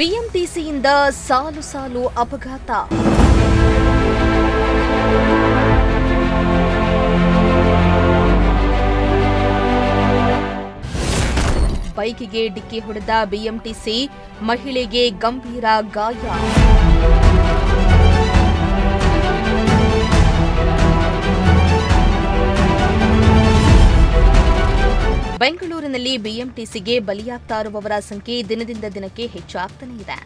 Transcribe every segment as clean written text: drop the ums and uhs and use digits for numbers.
ಬಿಎಂಟಿಸಿಯಿಂದ ಸಾಲು ಸಾಲು ಅಪಘಾತ. ಬೈಕಿಗೆ ಡಿಕ್ಕಿ ಹೊಡೆದ ಬಿಎಂಟಿಸಿ, ಮಹಿಳೆಗೆ ಗಂಭೀರ ಗಾಯ. ಬೆಂಗಳೂರಿನಲ್ಲಿ ಬಿಎಂಟಿಸಿಗೆ ಬಲಿಯಾಗ್ತಾ ಇರುವವರ ಸಂಖ್ಯೆ ದಿನದಿಂದ ದಿನಕ್ಕೆ ಹೆಚ್ಚಾಗ್ತಾನೇ ಇದೆ.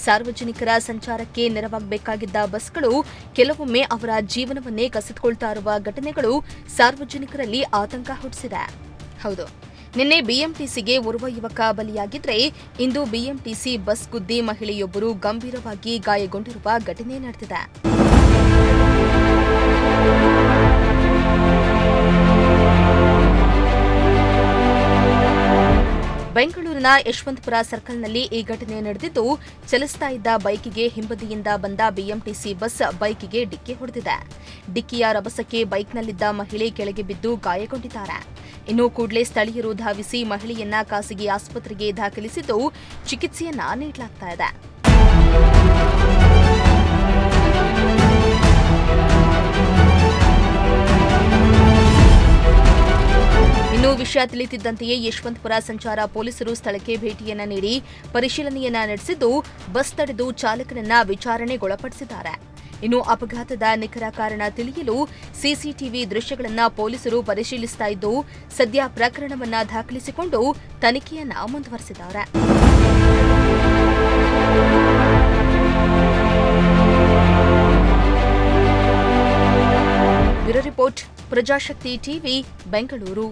ಸಾರ್ವಜನಿಕರ ಸಂಚಾರಕ್ಕೆ ನೆರವಾಗಬೇಕಾಗಿದ್ದ ಬಸ್ಗಳು ಕೆಲವೊಮ್ಮೆ ಅವರ ಜೀವನವನ್ನೇ ಕಸಿದುಕೊಳ್ತಾ ಇರುವ ಘಟನೆಗಳು ಸಾರ್ವಜನಿಕರಲ್ಲಿ ಆತಂಕ ಹುಟ್ಟಿಸಿದೆ. ಹೌದು, ನಿನ್ನೆ ಬಿಎಂಟಿಸಿಗೆ ಓರ್ವ ಯುವಕ ಬಲಿಯಾಗಿದ್ರೆ, ಇಂದು ಬಿಎಂಟಿಸಿ ಬಸ್ ಗುದ್ದಿ ಮಹಿಳೆಯೊಬ್ಬರು ಗಂಭೀರವಾಗಿ ಗಾಯಗೊಂಡಿರುವ ಘಟನೆ ನಡೆದಿದೆ. ಬೆಂಗಳೂರಿನ ಯಶವಂತಪುರ ಸರ್ಕಲ್ನಲ್ಲಿ ಈ ಘಟನೆ ನಡೆದಿದ್ದು, ಚಲಿಸ್ತಾ ಇದ್ದ ಬೈಕಿಗೆ ಹಿಂಬದಿಯಿಂದ ಬಂದ ಬಿಎಂಟಿಸಿ ಬಸ್ ಬೈಕಿಗೆ ಡಿಕ್ಕಿ ಹೊಡೆದಿದೆ. ಡಿಕ್ಕಿಯ ರಭಸಕ್ಕೆ ಬೈಕ್ನಲ್ಲಿದ್ದ ಮಹಿಳೆ ಕೆಳಗೆ ಬಿದ್ದು ಗಾಯಗೊಂಡಿದ್ದಾರೆ. ಇನ್ನು ಕೂಡಲೇ ಸ್ಥಳೀಯರು ಧಾವಿಸಿ ಮಹಿಳೆಯನ್ನ ಖಾಸಗಿ ಆಸ್ಪತ್ರೆಗೆ ದಾಖಲಿಸಿದ್ದು, ಚಿಕಿತ್ಸೆಯನ್ನ ನೀಡಲಾಗ್ತಾ ಇದೆ. ಇನ್ನು ವಿಷಯ ತಿಳಿಯುತ್ತಿದ್ದಂತೆಯೇ ಯಶವಂತಪುರ ಸಂಚಾರ ಪೊಲೀಸರು ಸ್ಥಳಕ್ಕೆ ಭೇಟಿಯನ್ನ ನೀಡಿ ಪರಿಶೀಲನೆಯನ್ನ ನಡೆಸಿದ್ದು, ಬಸ್ ತಡೆದು ಚಾಲಕನನ್ನ ವಿಚಾರಣೆಗೊಳಪಡಿಸಿದ್ದಾರೆ. ಇನ್ನು ಅಪಘಾತದ ನಿಖರ ಕಾರಣ ತಿಳಿಯಲು ಸಿಸಿಟಿವಿ ದೃಶ್ಯಗಳನ್ನ ಪೊಲೀಸರು ಪರಿಶೀಲಿಸ್ತಾ ಇದ್ದು, ಸದ್ಯ ಪ್ರಕರಣವನ್ನ ದಾಖಲಿಸಿಕೊಂಡು ತನಿಖೆಯನ್ನ ಮುಂದುವರೆಸಿದ್ದಾರೆ. Bureau report, Prajashakti TV, Bengaluru.